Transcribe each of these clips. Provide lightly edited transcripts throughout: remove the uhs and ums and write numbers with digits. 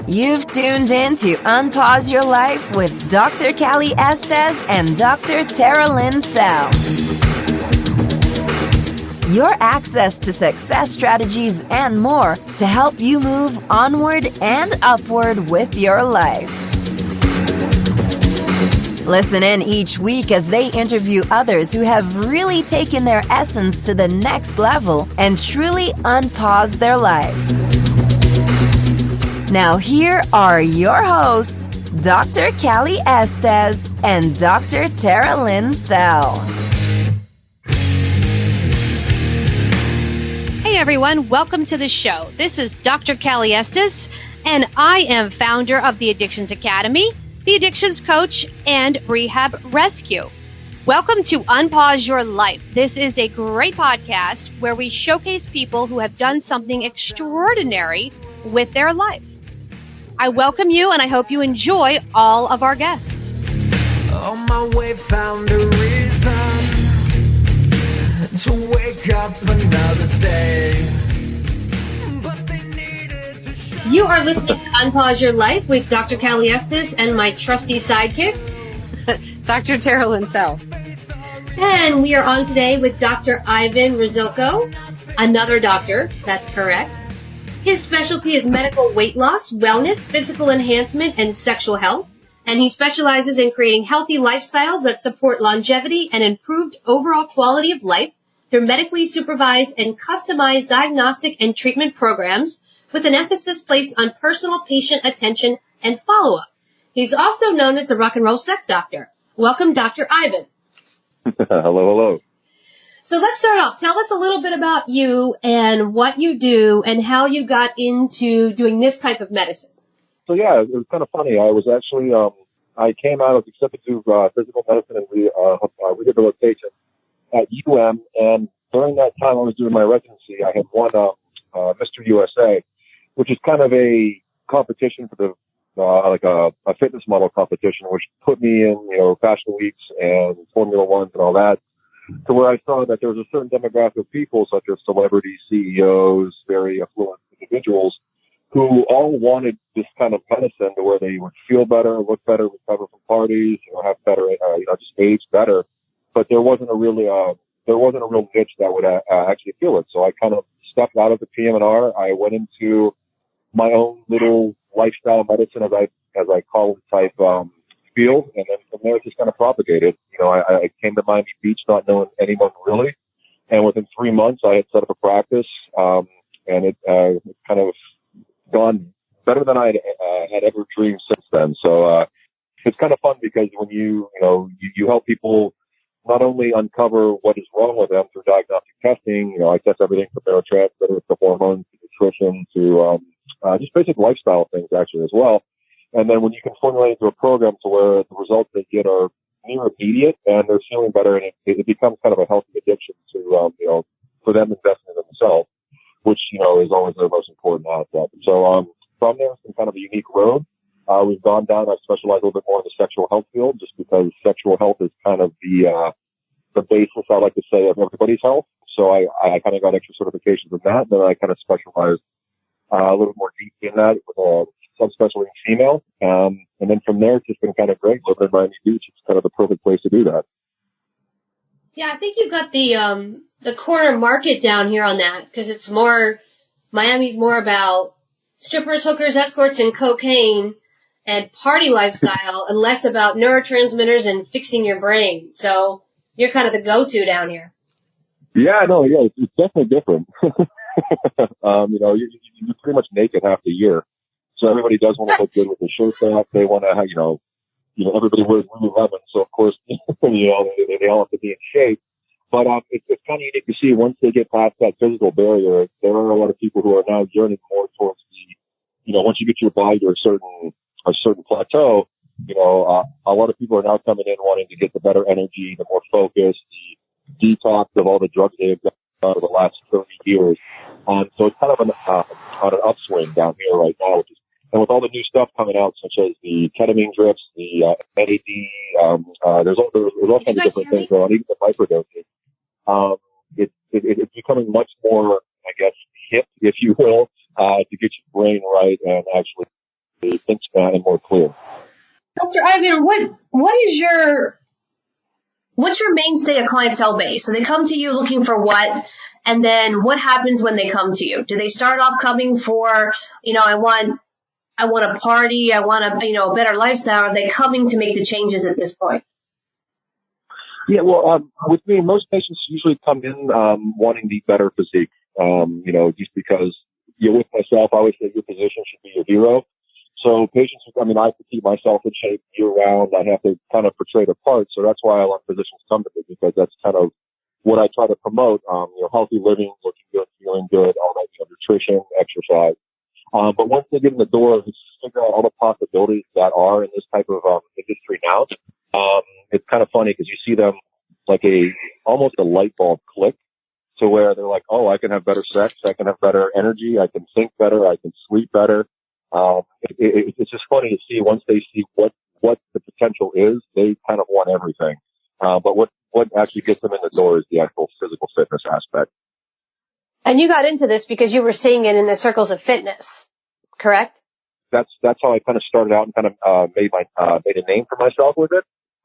You've tuned in to Unpause Your Life with Dr. Callie Estes and Dr. Tara Lynn Sell. Your access to success strategies and more to help you move onward and upward with your life. Listen in each week as they interview others who have really taken their essence to the next level and truly unpaused their life. Now here are your hosts, Dr. Callie Estes and Dr. Tara Lynn Sell. Hey everyone, welcome to the show. This is Dr. Callie Estes, and I am founder of the Addictions Academy, the Addictions Coach, and Rehab Rescue. Welcome to Unpause Your Life. This is a great podcast where we showcase people who have done something extraordinary with their life. I welcome you, and I hope you enjoy all of our guests. On my way, found a reason to wake up another day. But they needed to show. You are listening to Unpause Your Life with Dr. Callie Estes and my trusty sidekick, Dr. Tara Lynn Sell. And we are on today with Dr. Ivan Rusilko, another doctor, that's correct. His specialty is medical weight loss, wellness, physical enhancement, and sexual health. And he specializes in creating healthy lifestyles that support longevity and improved overall quality of life through medically supervised and customized diagnostic and treatment programs with an emphasis placed on personal patient attention and follow-up. He's also known as the rock and roll sex doctor. Welcome, Dr. Ivan. Hello. So let's start off. Tell us a little bit about you and what you do and how you got into doing this type of medicine. So yeah, it was kind of funny. I was actually, I came out, I was accepted to physical medicine and rehabilitation at and during that time I was doing my residency. I had won Mr. USA, which is kind of a competition for the like a fitness model competition, which put me in, Fashion Weeks and Formula Ones and all that, to where I saw that there was a certain demographic of people, such as celebrities, CEOs, very affluent individuals, who all wanted this kind of medicine to where they would feel better, look better, recover from parties, have better, just age better. But there wasn't a real niche that would actually feel it. So I kind of stepped out of the PM&R. I went into my own little lifestyle medicine, as I call it, type field, and then from there it just kind of propagated. I came to Miami Beach not knowing anyone really, and within 3 months I had set up a practice, and it's kind of gone better than I had ever dreamed since then. So it's kind of fun because when you help people not only uncover what is wrong with them through diagnostic testing. I test everything from neurotransmitters to hormones to nutrition to just basic lifestyle things actually as well. And then when you can formulate into a program to where the results they get are near immediate and they're feeling better, and it becomes kind of a healthy addiction to, for them investing in themselves, which, is always their most important asset. So, from there, it's been kind of a unique road. We've gone down, I specialize a little bit more in the sexual health field just because sexual health is kind of the basis, I like to say, of everybody's health. So I kind of got extra certifications in that, and then I kind of specialized a little more deep in that with a subspecialty in female. And then from there, it's just been kind of great living in Miami Beach. It's kind of the perfect place to do that. Yeah, I think you've got the corner market down here on that, because it's more, Miami's more about strippers, hookers, escorts, and cocaine and party lifestyle, and less about neurotransmitters and fixing your brain. So you're kind of the go-to down here. Yeah, it's definitely different. You're pretty much naked half the year. So everybody does want to look good with their shirts off. They want to, everybody wears Lululemon. So of course, they all have to be in shape. But, it's kind of unique to see once they get past that physical barrier, there are a lot of people who are now yearning more towards the, once you get your body to a certain plateau, a lot of people are now coming in wanting to get the better energy, the more focus, the detox of all the drugs they've done over the last 30 years. So it's kind of on an upswing down here right now, and with all the new stuff coming out, such as the ketamine drips, the NAD, there's all kinds of different things going on, even the microdosing. It's becoming much more, I guess, hip, if you will, to get your brain right and actually think and more clear. Dr. Ivan, what's your mainstay of clientele base? So they come to you looking for what, and then what happens when they come to you? Do they start off coming for, I want a party, I want a better lifestyle? Are they coming to make the changes at this point? Yeah, well, with me, most patients usually come in wanting the better physique. Just because with myself, I always say your physician should be your hero. So patients, I have to keep myself in shape year round. I have to kind of portray the part. So that's why a lot of physicians come to me, because that's kind of what I try to promote. Healthy living, looking good, feeling good, all that, nutrition, exercise. But once they get in the door, they figure out all the possibilities that are in this type of industry now. It's kind of funny because you see them like almost a light bulb click, to where they're like, oh, I can have better sex, I can have better energy, I can think better, I can sleep better. It's just funny to see once they see what the potential is, they kind of want everything. But what actually gets them in the door is the actual physical fitness aspect. And you got into this because you were seeing it in the circles of fitness, correct? That's how I kind of started out and kind of made a name for myself with it.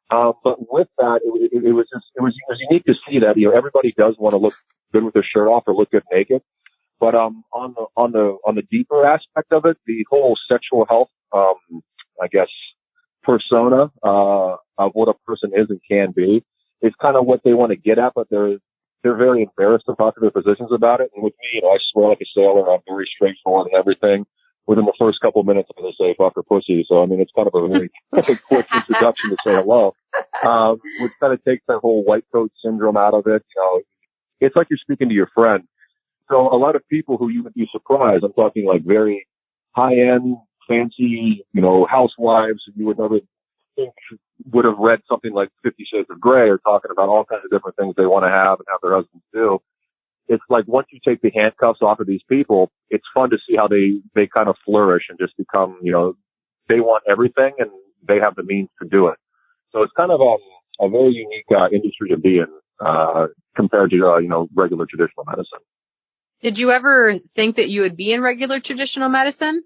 But with that, it was unique to see that everybody does want to look good with their shirt off or look good naked. But on the deeper aspect of it, the whole sexual health, persona of what a person is and can be is kind of what they want to get at, but they're very embarrassed to talk to their physicians about it. And with me, I swear like a sailor, I'm very straightforward and everything. Within the first couple of minutes, I'm going to say fuck or pussy. So, it's kind of a very quick introduction to say hello. Which kind of takes that whole white coat syndrome out of it. It's like you're speaking to your friend. So a lot of people who you would be surprised, I'm talking like very high-end, fancy, housewives who you would never think would have read something like 50 Shades of Grey or talking about all kinds of different things they want to have and have their husbands do. It's like once you take the handcuffs off of these people, it's fun to see how they kind of flourish and just become, they want everything and they have the means to do it. So it's kind of a very unique industry to be in compared to, regular traditional medicine. Did you ever think that you would be in regular traditional medicine?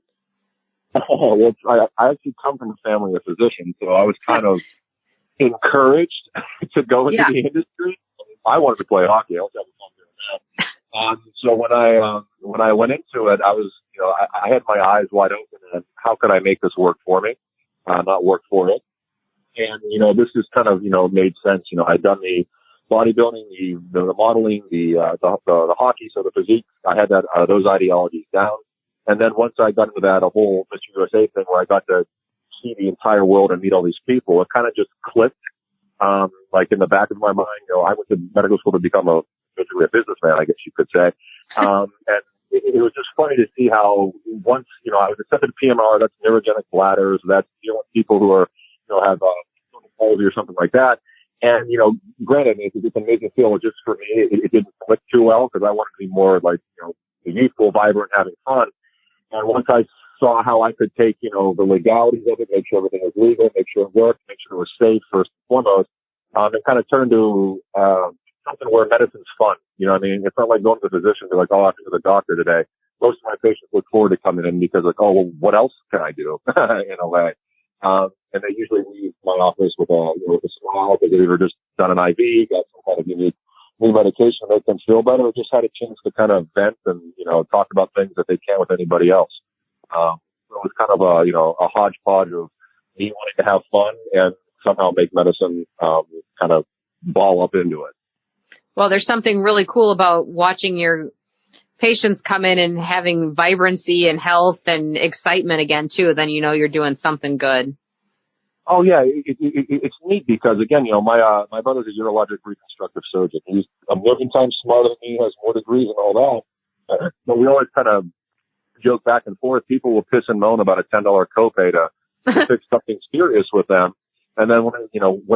Well, I actually come from a family of physicians, so I was kind of encouraged to go into the industry. I wanted to play hockey. I was having fun doing that. So when I went into it, I was, I had my eyes wide open and how could I make this work for me, not work for it. And, this is kind of, made sense. I'd done the bodybuilding, the modeling, the hockey, so the physique. I had those ideologies down. And then once I got into that whole Mr. USA thing where I got to see the entire world and meet all these people, it kind of just clicked. Like in the back of my mind, I went to medical school to become basically a businessman, I guess you could say. And it was just funny to see how once, I was accepted to PMR, that's neurogenic bladders, that's dealing with people who are, have palsy or something like that. And, granted, it's an amazing field. Just for me, it didn't click too well because I wanted to be more like, youthful, vibrant, having fun. And once I saw how I could take, the legalities of it, make sure everything was legal, make sure it worked, make sure it was safe first and foremost, it kind of turned to, something where medicine's fun. It's not like going to the physician. They're like, oh, I have to go to the doctor today. Most of my patients look forward to coming in because like, oh, well, what else can I do? In a way. And they usually leave my office with a smile because they've either just done an IV, got some kind of unique new medication to make them feel better, or just had a chance to kind of vent and, talk about things that they can't with anybody else. So it was kind of a hodgepodge of me wanting to have fun and somehow make medicine, kind of ball up into it. Well, there's something really cool about watching your patients come in and having vibrancy and health and excitement again, too. Then you're doing something good. Oh, yeah. It's neat because, again, my brother's a urologic reconstructive surgeon. He's a million times smarter than me, has more degrees and all that. But we always kind of joke back and forth. People will piss and moan about a $10 copay to fix something serious with them. And then when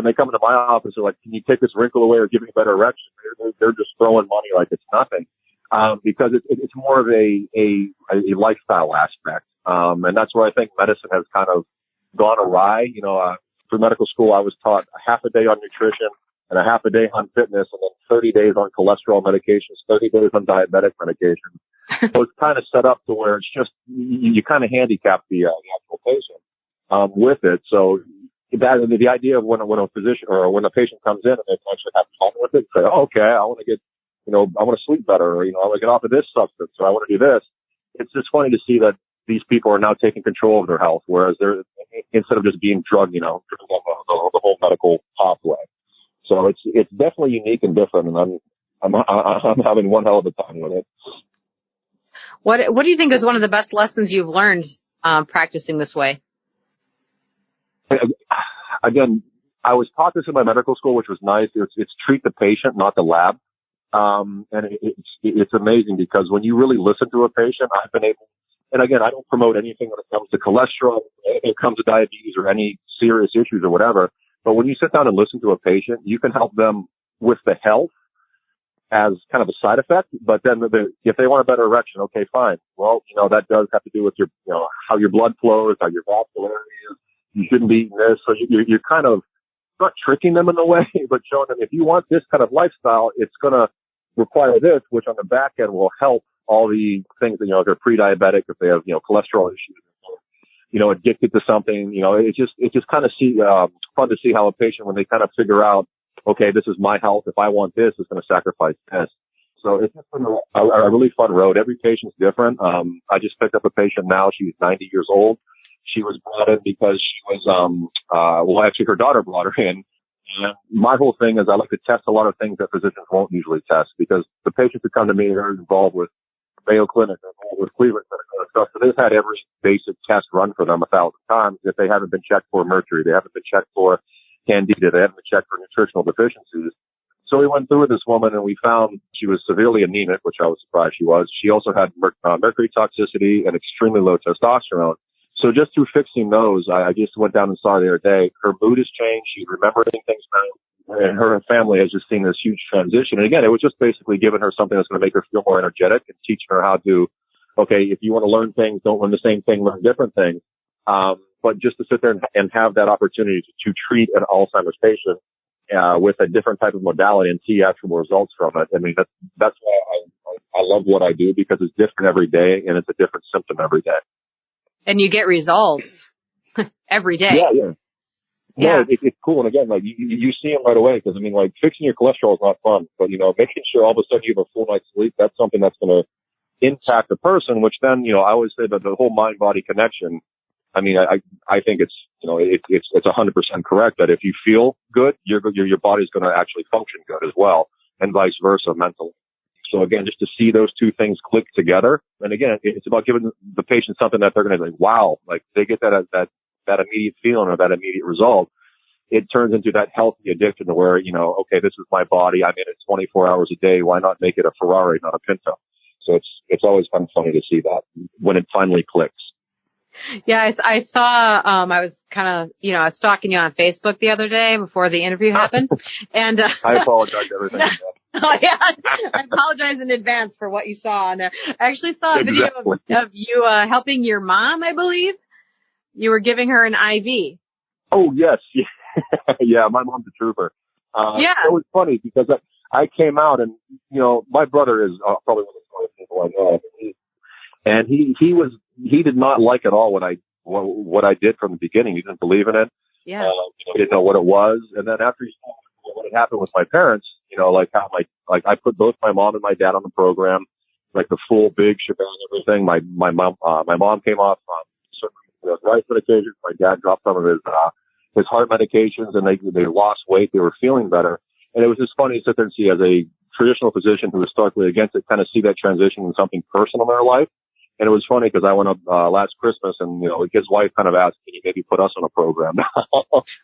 they come into my office, they're like, can you take this wrinkle away or give me a better erection? They're just throwing money like it's nothing. Because it's more of a lifestyle aspect. And that's where I think medicine has kind of gone awry. Through medical school, I was taught a half a day on nutrition and a half a day on fitness and then 30 days on cholesterol medications, 30 days on diabetic medications. So it's kind of set up to where it's just, you kind of handicap the actual patient with it. So that the idea of when a physician or when a patient comes in and they can actually have fun with it, say, oh, okay, I want to get, I want to sleep better, or, I want to get off of this substance, or I want to do this. It's just funny to see that these people are now taking control of their health, whereas they're, instead of just being drugged, driven down the whole medical pathway. So it's definitely unique and different, and I'm having one hell of a time with it. What do you think is one of the best lessons you've learned practicing this way? Again, I was taught this in my medical school, which was nice. It's treat the patient, not the lab. And it's amazing because when you really listen to a patient, I've been able, and again, I don't promote anything when it comes to cholesterol, when it comes to diabetes or any serious issues or whatever. But when you sit down and listen to a patient, you can help them with the health as kind of a side effect. But then if they want a better erection, okay, fine. Well, that does have to do with your, how your blood flows, how your vascularity is. You shouldn't be eating this. So you're kind of not tricking them in a way, but showing them if you want this kind of lifestyle, it's going to require this, which on the back end will help all the things that, if they're pre-diabetic, if they have, cholesterol issues, addicted to something, it's just kind of fun to see how a patient, when they kind of figure out, okay, this is my health. If I want this, it's going to sacrifice this. So it's just been a really fun road. Every patient's different. I just picked up a patient now. She's 90 years old. She was brought in because she was, actually her daughter brought her in. And my whole thing is I like to test a lot of things that physicians won't usually test, because the patients who come to me are involved with Mayo Clinic, they're involved with Cleveland Clinic and stuff. So they've had every basic test run for them 1,000 times. If they haven't been checked for mercury, they haven't been checked for candida, they haven't been checked for nutritional deficiencies. So we went through with this woman and we found she was severely anemic, which I was surprised she was. She also had mercury toxicity and extremely low testosterone. So just through fixing those, I just went down and saw her the other day. Her mood has changed. She's remembering things now. And her family has just seen this huge transition. And again, it was just basically giving her something that's going to make her feel more energetic and teaching her how to, okay, if you want to learn things, don't learn the same thing, learn different things. But just to sit there and have that opportunity to treat an Alzheimer's patient with a different type of modality and see actual results from it. I mean, that's why I love what I do, because it's different every day and it's a different symptom every day. And you get results every day. Yeah. It's cool. And again, like you see them right away, because I mean, like fixing your cholesterol is not fun, but making sure all of a sudden you have a full night's sleep, that's something that's going to impact the person, which then, I always say that the whole mind body connection. I mean, I think it's 100% correct that if you feel good, your body's going to actually function good as well, and vice versa mentally. So again, just to see those two things click together. And again, it's about giving the patient something that they're going to be like, wow, like they get that immediate feeling or that immediate result. It turns into that healthy addiction to where, okay, this is my body. I'm in it 24 hours a day. Why not make it a Ferrari, not a Pinto? So it's always kind of funny to see that when it finally clicks. Yeah, I saw, I was kind of, I was stalking you on Facebook the other day before the interview happened. And, I apologize for everything. Oh yeah, I apologize in advance for what you saw on there. I actually saw a video of you, helping your mom, I believe. You were giving her an IV. Oh yes. Yeah, my mom's a trooper. It was funny because I came out and, my brother is probably one of the smartest people I know. And he did not like at all what I did from the beginning. He didn't believe in it. Yeah. He didn't know what it was. And then after he saw what had happened with my parents, like how I put both my mom and my dad on the program, like the full big shebang, everything. My mom came off certain rice medications. My dad dropped some of his heart medications, and they lost weight. They were feeling better. And it was just funny to sit there and see, as a traditional physician who was starkly against it, kind of see that transition in something personal in their life. And it was funny because I went up last Christmas, and his wife kind of asked, "Can you maybe put us on a program?"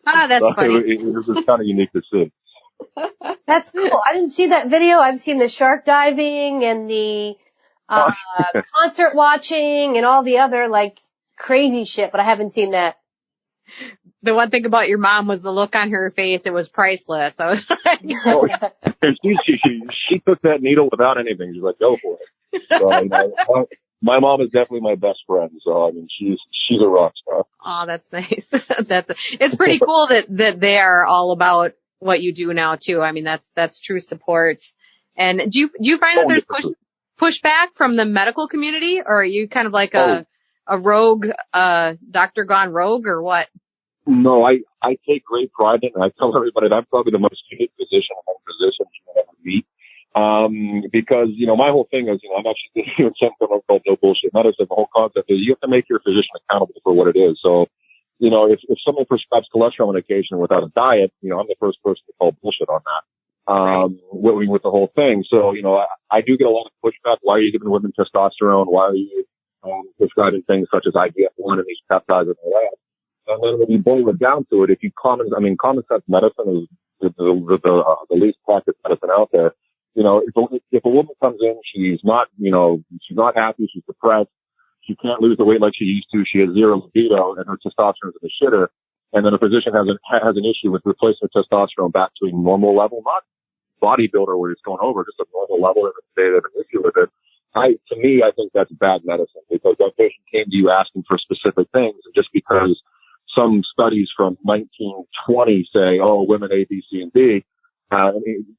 That's so funny. It was just kind of unique to see. That's cool. I didn't see that video. I've seen the shark diving and the concert watching and all the other like crazy shit, but I haven't seen that. The one thing about your mom was the look on her face. It was priceless. I was like, she took that needle without anything. She's like, "Go for it." So, my mom is definitely my best friend. So, I mean, she's a rock star. Oh, that's nice. It's pretty cool that they are all about what you do now too. I mean, that's true support. And do you find that there's pushback from the medical community, or are you kind of like a a rogue, doctor gone rogue or what? No, I take great pride in it. And I tell everybody that I'm probably the most unique physician among physicians you will ever meet. Because, my whole thing is, I'm actually doing something called no bullshit medicine. The whole concept is you have to make your physician accountable for what it is. So, if someone prescribes cholesterol medication without a diet, I'm the first person to call bullshit on that. With the whole thing. So, I do get a lot of pushback. Why are you giving women testosterone? Why are you, prescribing things such as IGF-1 and these peptides and all that? And then when you boil it down to it, common sense medicine is the least practiced medicine out there. If a woman comes in, she's not happy, she's depressed, she can't lose the weight like she used to, she has zero libido, and her testosterone's in the shitter, and then a physician has an issue with replacing testosterone back to a normal level, not bodybuilder where it's going over, just a normal level, and they have an issue with it. To me, I think that's bad medicine, because that patient came to you asking for specific things, and just because some studies from 1920 say, women A, B, C, and D,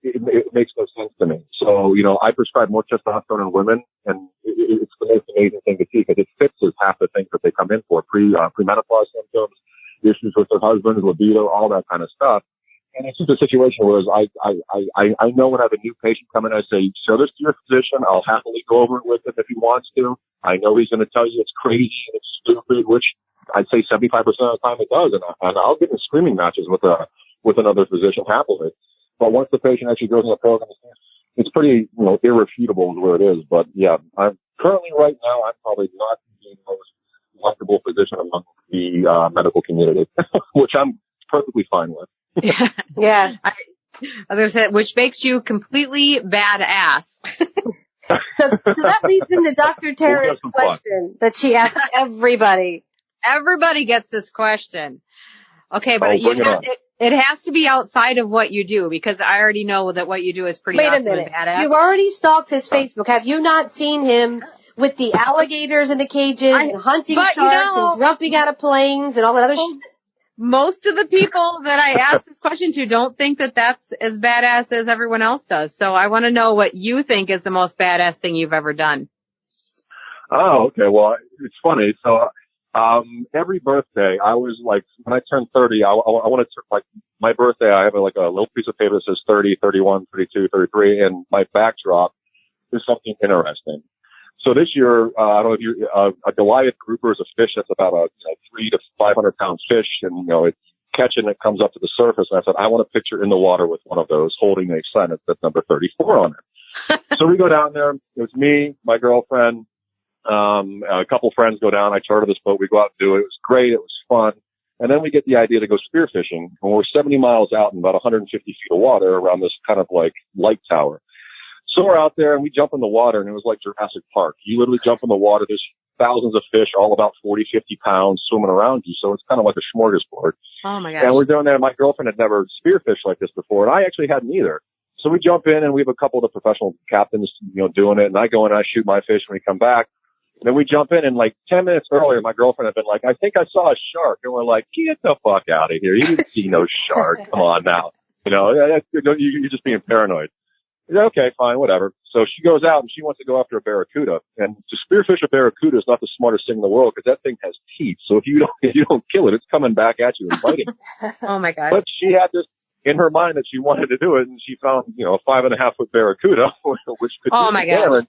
it makes no sense to me. So, I prescribe more testosterone in women, and it's the most amazing thing to see, because it fixes half the things that they come in for, premenopause symptoms, issues with their husbands, libido, all that kind of stuff. And it's just a situation where I know when I have a new patient come in, I say, show this to your physician. I'll happily go over it with him if he wants to. I know he's going to tell you it's crazy and it's stupid, which I'd say 75% of the time it does. And I'll get in screaming matches with another physician happily. But once the patient actually goes in the program, it's pretty, irrefutable is where it is. But yeah, I'm currently right now, I'm probably not the most likable physician among the medical community, which I'm perfectly fine with. Yeah. As I said, which makes you completely badass. So that leads into Dr. Tara's question that she asks everybody. Everybody gets this question. Okay, but it has to be outside of what you do, because I already know that what you do is pretty awesome and badass. You've already stalked his Facebook. Have you not seen him with the alligators in the cages and hunting sharks and jumping out of planes and all that other shit? Most of the people that I ask this question to don't think that that's as badass as everyone else does. So I want to know what you think is the most badass thing you've ever done. Oh, okay. Well, it's funny. So, every birthday, I was like, when I turned 30, I wanted to, like, my birthday, I have a little piece of paper that says 30, 31, 32, 33, and my backdrop is something interesting. So this year, I don't know if you, a Goliath grouper is a fish that's about a 300 to 500 pound fish, and it's catching it comes up to the surface. And I said, I want a picture in the water with one of those holding a sign that says number 34 on it. So we go down there. It was me, my girlfriend, a couple friends go down. I charter this boat. We go out and do it. It was great. It was fun. And then we get the idea to go spearfishing. And we're 70 miles out in about 150 feet of water around this kind of like light tower. So we're out there and we jump in the water, and it was like Jurassic Park. You literally jump in the water. There's thousands of fish, all about 40, 50 pounds swimming around you. So it's kind of like a smorgasbord. Oh my gosh. And we're doing that. My girlfriend had never spearfished like this before, and I actually hadn't either. So we jump in, and we have a couple of the professional captains, doing it. And I go in and I shoot my fish when we come back. And then we jump in, and like 10 minutes earlier, my girlfriend had been like, I think I saw a shark. And we're like, get the fuck out of here. You didn't see no shark. Come on now. You're just being paranoid. Okay, fine, whatever. So she goes out and she wants to go after a barracuda. And to spearfish a barracuda is not the smartest thing in the world, because that thing has teeth. So if you don't kill it, it's coming back at you and biting. Oh my God. But she had this in her mind that she wanted to do it, and she found, a 5.5-foot barracuda, which could oh my God.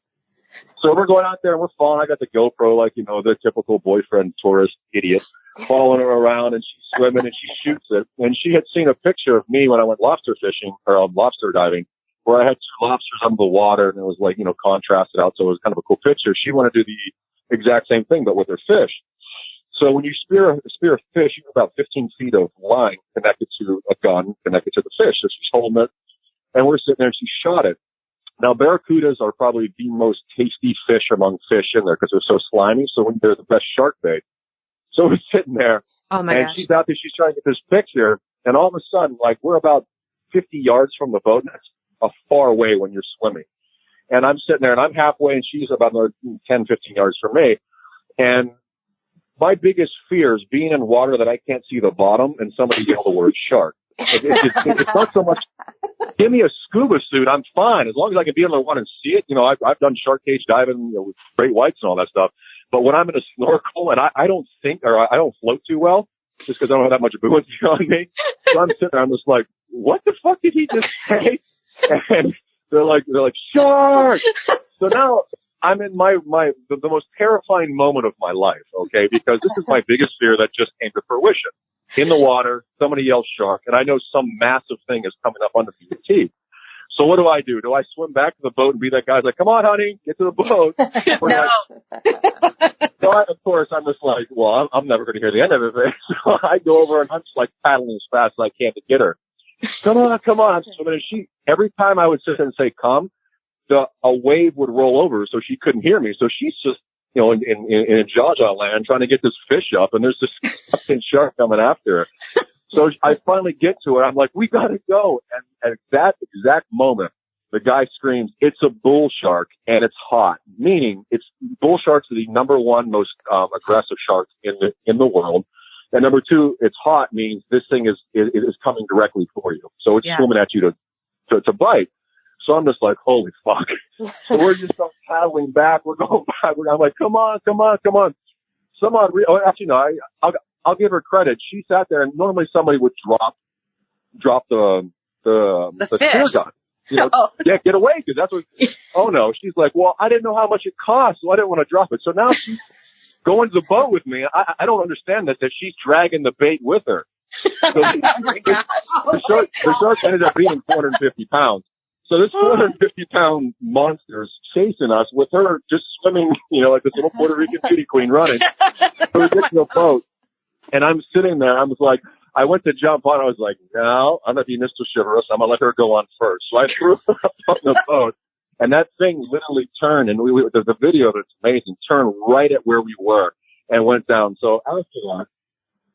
So we're going out there and we're following. I got the GoPro, like, the typical boyfriend tourist idiot, following her around, and she's swimming and she shoots it. And she had seen a picture of me when I went lobster fishing or lobster diving, where I had two lobsters under the water, and it was like, contrasted out. So it was kind of a cool picture. She wanted to do the exact same thing, but with her fish. So when you spear a fish, you have about 15 feet of line connected to a gun, connected to the fish. So she's holding it, and we're sitting there, and she shot it. Now, barracudas are probably the most tasty fish among fish in there because they're so slimy. So they're the best shark bait. So we're sitting there, and she's out there, she's trying to get this picture, and all of a sudden, like, we're about 50 yards from the boat, and that's a far away when you're swimming. And I'm sitting there, and I'm halfway, and she's about another 10, 15 yards from me. And my biggest fear is being in water that I can't see the bottom and somebody yell the word shark. It's not so much, give me a scuba suit, I'm fine. As long as I can be in the water and see it. I've done shark cage diving with great whites and all that stuff. But when I'm in a snorkel and I don't sink or I don't float too well, just because I don't have that much buoyancy on me. So I'm sitting there, I'm just like, what the fuck did he just say? And they're like, shark! So now I'm in the most terrifying moment of my life, okay? Because this is my biggest fear that just came to fruition. In the water, somebody yells shark, and I know some massive thing is coming up under the teeth. So what do? Do I swim back to the boat and be that guy like, come on, honey, get to the boat? No. So of course, I'm just like, well, I'm never going to hear the end of it. So I go over and I'm just like paddling as fast as I can to get her. Come on. I'm swimming. And every time I would sit there and say, come, a wave would roll over so she couldn't hear me. So she's just, in Jaja land trying to get this fish up, and there's this fucking shark coming after her. So I finally get to her. I'm like, we gotta go. And at that exact moment, the guy screams, it's a bull shark and it's hot. Meaning bull sharks are the number one most, aggressive shark in the world. And number two, it's hot means this thing is coming directly for you. So it's swimming at you to bite. So I'm just like, holy fuck. So we're just paddling back. We're going back. I'm like, come on. Actually, no, I'll give her credit. She sat there, and normally somebody would drop the spear gun. Get away, because that's what. Oh no, she's like, well, I didn't know how much it cost, so I didn't want to drop it. So now she's going to the boat with me. I don't understand that she's dragging the bait with her. So the shark ended up being 450 pounds. So this 450-pound monster is chasing us with her just swimming, like this little Puerto Rican beauty queen running. So we get to the boat. And I'm sitting there. I was like, I went to jump on. I was like, no, I'm going to be Mr. Chivalrous. I'm going to let her go on first. So I threw her up on the boat, and that thing literally turned. And there's a video that's amazing. Turned right at where we were and went down. So after that,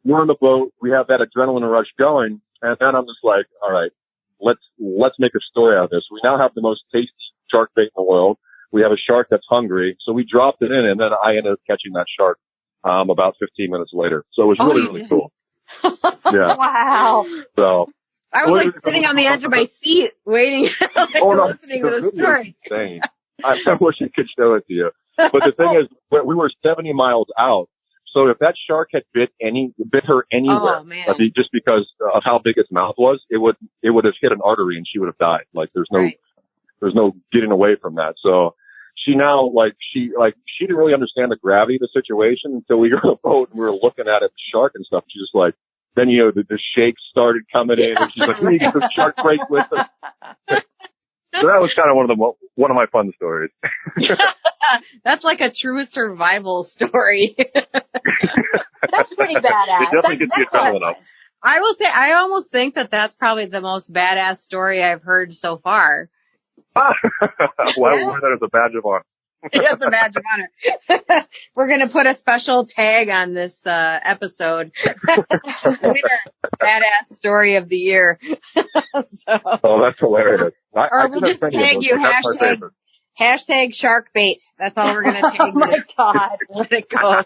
we're on the boat. We have that adrenaline rush going, and then I'm just like, all right, let's make a story out of this. We now have the most tasty shark bait in the world. We have a shark that's hungry, so we dropped it in, and then I ended up catching that shark. About 15 minutes later. So it was really cool. Yeah. Wow. So I was like sitting on the edge of my seat waiting, listening to the story. Insane. I wish I could show it to you. But the thing is, we were 70 miles out. So if that shark had bit her anywhere, just because of how big its mouth was, it would have hit an artery and she would have died. Like there's no getting away from that. So she now, she didn't really understand the gravity of the situation until we got on the boat and we were looking at it, the shark and stuff. She's just like, then, the shakes started coming in and she's like, we need to get the shark break with us. So that was kind of one of my fun stories. That's like a true survival story. That's pretty badass. It definitely gets you adrenaline up. I will say, I almost think that that's probably the most badass story I've heard so far. Well, I wear that as a badge of honor. That's a badge of honor. We're going to put a special tag on this episode. Winner, badass story of the year. Oh, that's hilarious. Or we'll just tag you hashtag shark bait. That's all we're going to tag. Oh my God. Let it go.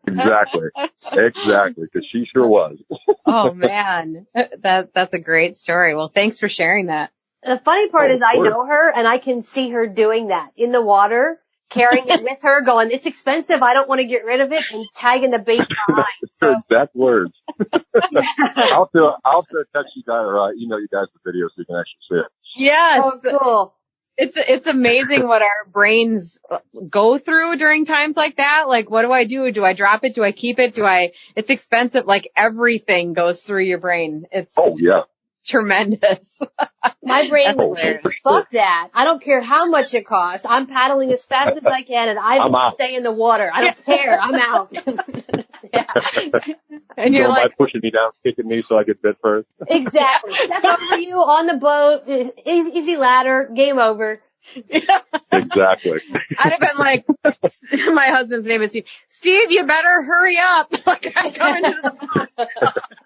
Exactly, because she sure was. Oh man, that's a great story. Well, thanks for sharing that. The funny part is I know her and I can see her doing that in the water, carrying it with her, going, it's expensive, I don't want to get rid of it, and tagging the bait behind. That's her exact words. I'll text you guys or email you guys the video so you can actually see it. Yes. Oh, cool. It's amazing what our brains go through during times like that. Like, what do I do? Do I drop it? Do I keep it? It's expensive. Like everything goes through your brain. It's tremendous. My brain says, fuck that. I don't care how much it costs. I'm paddling as fast as I can and I will stay in the water. I don't care. I'm out. And you're like pushing me down, kicking me so I get bit first. Exactly. That's over you on the boat. Easy ladder. Game over. Yeah. Exactly. I'd have been like, my husband's name is Steve. Steve, you better hurry up. Like I'm coming to the boat.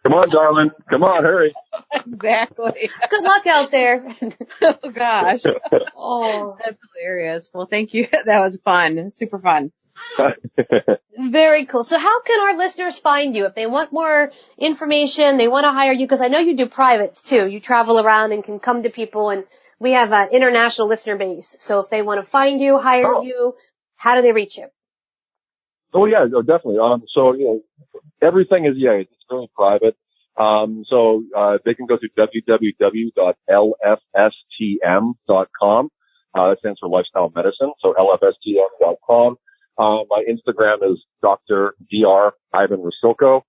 Come on, darling. Come on, hurry. Exactly. Good luck out there. Oh gosh. Oh, that's hilarious. Well, thank you. That was fun. Super fun. Very cool. So how can our listeners find you if they want more information, they want to hire you? Because I know you do privates too. You travel around and can come to people, and we have an international listener base. So if they want to find you, hire you, how do they reach you? Oh yeah, no, definitely. So everything is it's really private. They can go to www.lfstm.com. That stands for lifestyle medicine. So lfstm.com. My Instagram is Dr. Ivan Rusilko.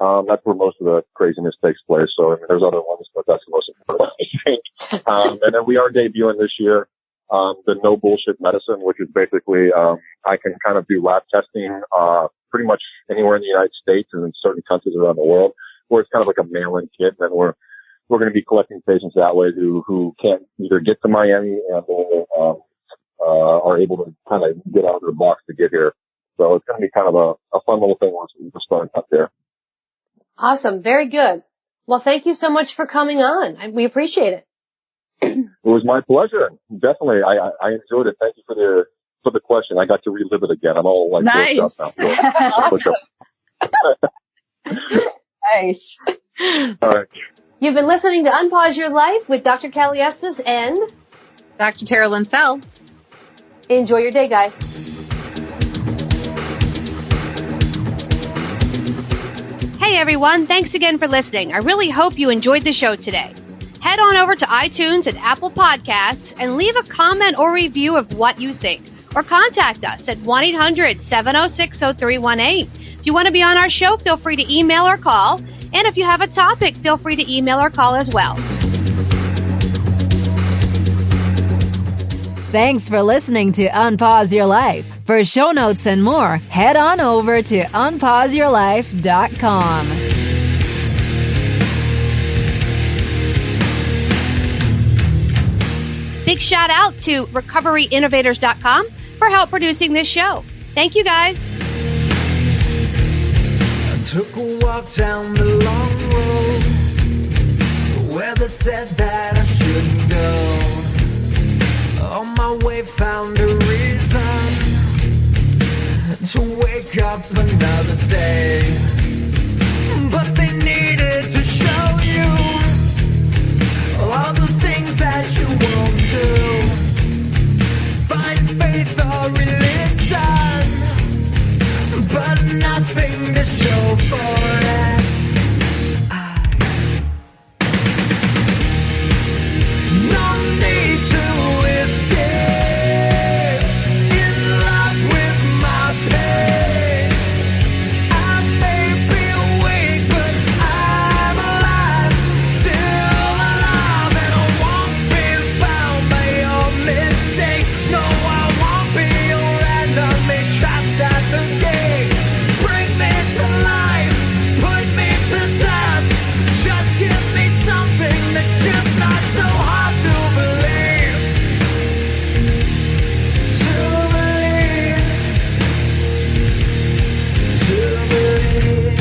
That's where most of the craziness takes place. So, I mean, there's other ones, but that's the most important, I think. And then we are debuting this year, the no bullshit medicine, which is basically, I can kind of do lab testing, pretty much anywhere in the United States and in certain countries around the world, where it's kind of like a mail-in kit. And we're going to be collecting patients that way who can't either get to Miami or, are able to kind of get out of their box to get here. So it's going to be kind of a fun little thing once we're starting up there. Awesome. Very good. Well, thank you so much for coming on. We appreciate it. It was my pleasure. Definitely. I enjoyed it. Thank you for the question. I got to relive it again. I'm all like, nice. Up now. Nice. All right. You've been listening to Unpause Your Life with Dr. Callie Estes and Dr. Tara Linsell. enjoy your day, guys. Hey everyone, thanks again for listening. I really hope you enjoyed the show today. Head on over to iTunes and Apple Podcasts and leave a comment or review of what you think. Or contact us at 1-800-706-0318. If you want to be on our show, feel free to email or call. And if you have a topic, feel free to email or call as well. Thanks for listening to Unpause Your Life. For show notes and more, head on over to unpauseyourlife.com. Big shout out to recoveryinnovators.com for help producing this show. Thank you guys. I took a walk down the long road where they said that I shouldn't go. On my way found a reason to wake up another day. But they needed to show you all the things that you won't do. Find faith or religion, but nothing to show for it. No need to escape in love with my pain. I may be awake, but I'm alive, still alive, and I won't be bound by your mistake. No, I won't be your enemy, trapped at the gate. Bring me to life, put me to death. Just give me something that's just not so hard to believe. To believe. To believe.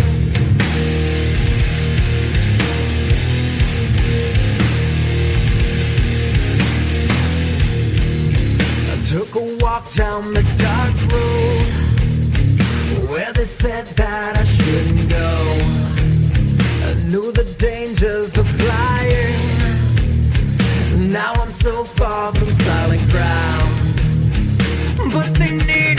I took a walk down the dark road where they said that I shouldn't go. I knew the dangers of flying. Now I'm so far from solid ground. But they need